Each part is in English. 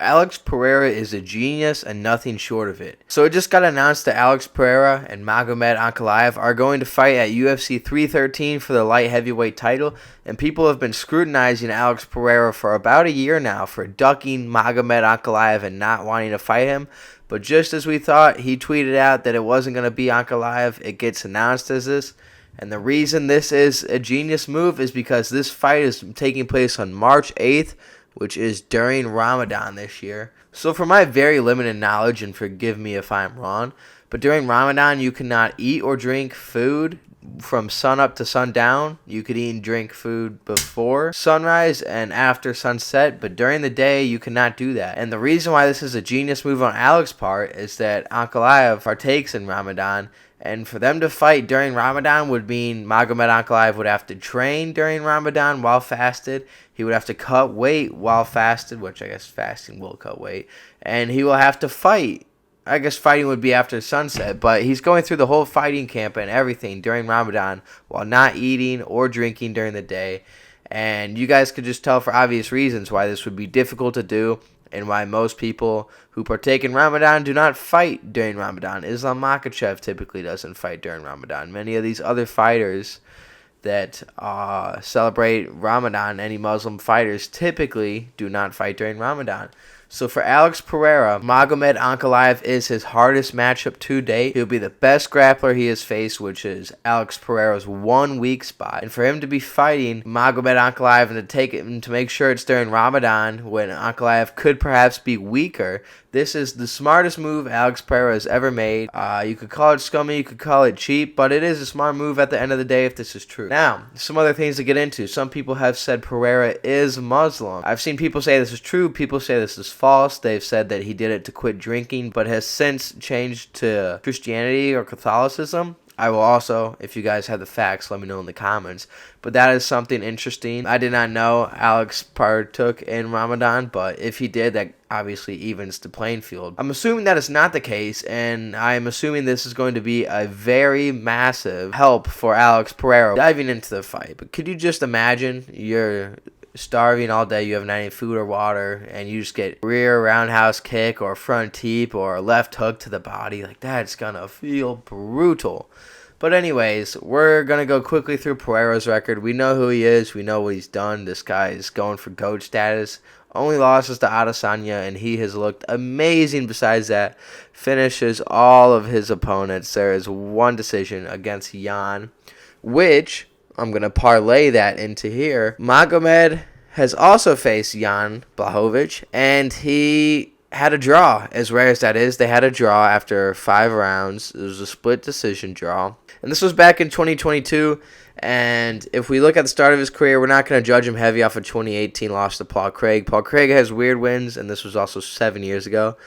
Alex Pereira is a genius and nothing short of it. So it just got announced that Alex Pereira and Magomed Ankalaev are going to fight at UFC 313 for the light heavyweight title, and people have been scrutinizing Alex Pereira for about a year now for ducking Magomed Ankalaev and not wanting to fight him. But just as we thought, he tweeted out that it wasn't going to be Ankalaev. It gets announced as this. And the reason this is a genius move is because this fight is taking place on March 8th, which is during Ramadan this year. So for my very limited knowledge, and forgive me if I'm wrong, but during Ramadan you cannot eat or drink food from sunup to sundown. You could eat and drink food before sunrise and after sunset, but during the day you cannot do that. And the reason why this is a genius move on Alex's part is that Ankalaev partakes in Ramadan, and for them to fight during Ramadan would mean Magomed Ankalaev would have to train during Ramadan while fasted. He would have to cut weight while fasted, which I guess fasting will cut weight. And he will have to fight. I guess fighting would be after sunset, but he's going through the whole fighting camp and everything during Ramadan while not eating or drinking during the day. And you guys could just tell for obvious reasons why this would be difficult to do, and why most people who partake in Ramadan do not fight during Ramadan. Islam Makhachev typically doesn't fight during Ramadan. Many of these other fighters that celebrate Ramadan, any Muslim fighters, typically do not fight during Ramadan. So for Alex Pereira, Magomed Ankalaev is his hardest matchup to date. He'll be the best grappler he has faced, which is Alex Pereira's 1 weak spot. And for him to be fighting Magomed Ankalaev and to take it and to make sure it's during Ramadan when Ankalaev could perhaps be weaker, this is the smartest move Alex Pereira has ever made. You could call it scummy, you could call it cheap, but it is a smart move at the end of the day if this is true. Now, some other things to get into. Some people have said Pereira is Muslim. I've seen people say this is true, people say this is false. They've said that he did it to quit drinking, but has since changed to Christianity or Catholicism. I will also, if you guys have the facts, let me know in the comments. But that is something interesting. I did not know Alex partook in Ramadan, but if he did, that obviously evens the playing field. I'm assuming that is not the case, and I'm assuming this is going to be a very massive help for Alex Pereira diving into the fight. But could you just imagine you're starving all day, you haven't had any food or water, and you just get rear roundhouse kick or front teep or a left hook to the body? Like, that's gonna feel brutal. But anyways, we're gonna go quickly through Pereira's record. We know who he is, we know what he's done. This guy is going for GOAT status. Only losses to Adesanya, and he has looked amazing. Besides that, finishes all of his opponents. There is one decision against Jan, which I'm going to parlay that into here. Magomed has also faced Jan Błachowicz, and he had a draw. As rare as that is, they had a draw after 5 rounds. It was a split decision draw. And this was back in 2022. And if we look at the start of his career, we're not going to judge him heavy off a 2018 loss to Paul Craig. Paul Craig has weird wins, and this was also 7 years ago.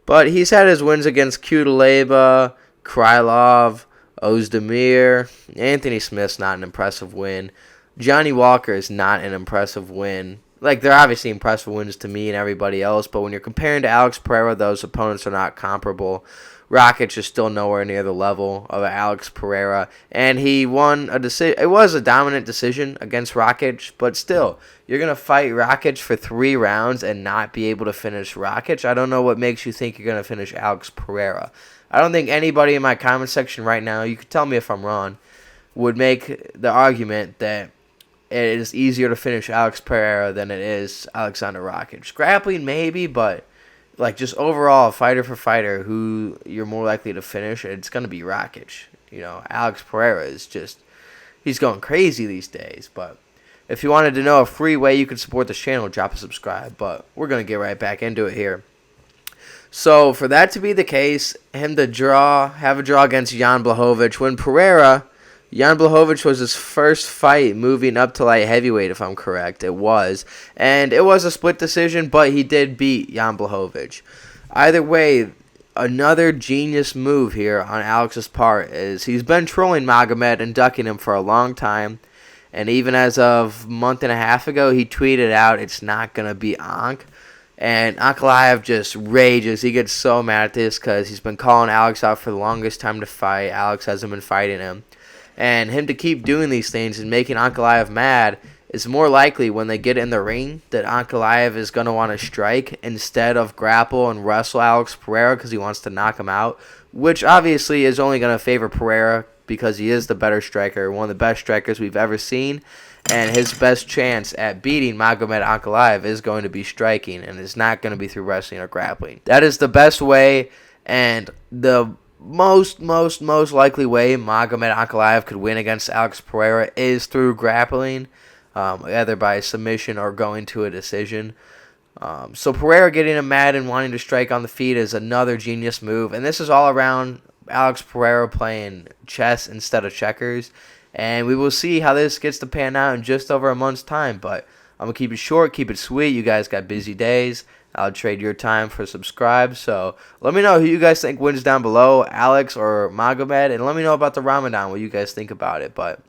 But he's had his wins against Kudalaba, Krylov, Ozdemir. Anthony Smith's not an impressive win. Johnny Walker is not an impressive win. Like, they're obviously impressive wins to me and everybody else, but when you're comparing to Alex Pereira, those opponents are not comparable. Rakic is still nowhere near the level of Alex Pereira, and he won a decision. It was a dominant decision against Rakic, but still, you're going to fight Rakic for 3 rounds and not be able to finish Rakic? I don't know what makes you think you're going to finish Alex Pereira. I don't think anybody in my comment section right now, you could tell me if I'm wrong, would make the argument that it is easier to finish Alex Pereira than it is Alexander Rakic. Grappling, maybe, but like just overall, fighter for fighter, who you're more likely to finish, it's going to be Rakic. You know, Alex Pereira is just, he's going crazy these days. But if you wanted to know a free way you could support this channel, drop a subscribe. But we're going to get right back into it here. So for that to be the case, him to have a draw against Jan Błachowicz, when Jan Błachowicz was his first fight moving up to light heavyweight, if I'm correct. It was. And it was a split decision, but he did beat Jan Błachowicz. Either way, another genius move here on Alex's part is he's been trolling Magomed and ducking him for a long time. And even as of a month and a half ago, he tweeted out it's not going to be Ank. And Ankalaev just rages. He gets so mad at this because he's been calling Alex out for the longest time to fight. Alex hasn't been fighting him. And him to keep doing these things and making Ankalaev mad it's more likely when they get in the ring that Ankalaev is going to want to strike instead of grapple and wrestle Alex Pereira because he wants to knock him out, which obviously is only going to favor Pereira because he is the better striker, one of the best strikers we've ever seen, and his best chance at beating Magomed Ankalaev is going to be striking, and it's not going to be through wrestling or grappling. That is the best way, and the most likely way Magomed Ankalaev could win against Alex Pereira is through grappling, either by submission or going to a decision. So Pereira getting him mad and wanting to strike on the feet is another genius move, and this is all around Alex Pereira playing chess instead of checkers, and we will see how this gets to pan out in just over a month's time, but I'm going to keep it short, keep it sweet. You guys got busy days. I'll trade your time for subscribe, so let me know who you guys think wins down below, Alex or Magomed, and let me know about the Ramadan, what you guys think about it. But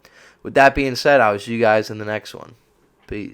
with that being said, I'll see you guys in the next one. Peace.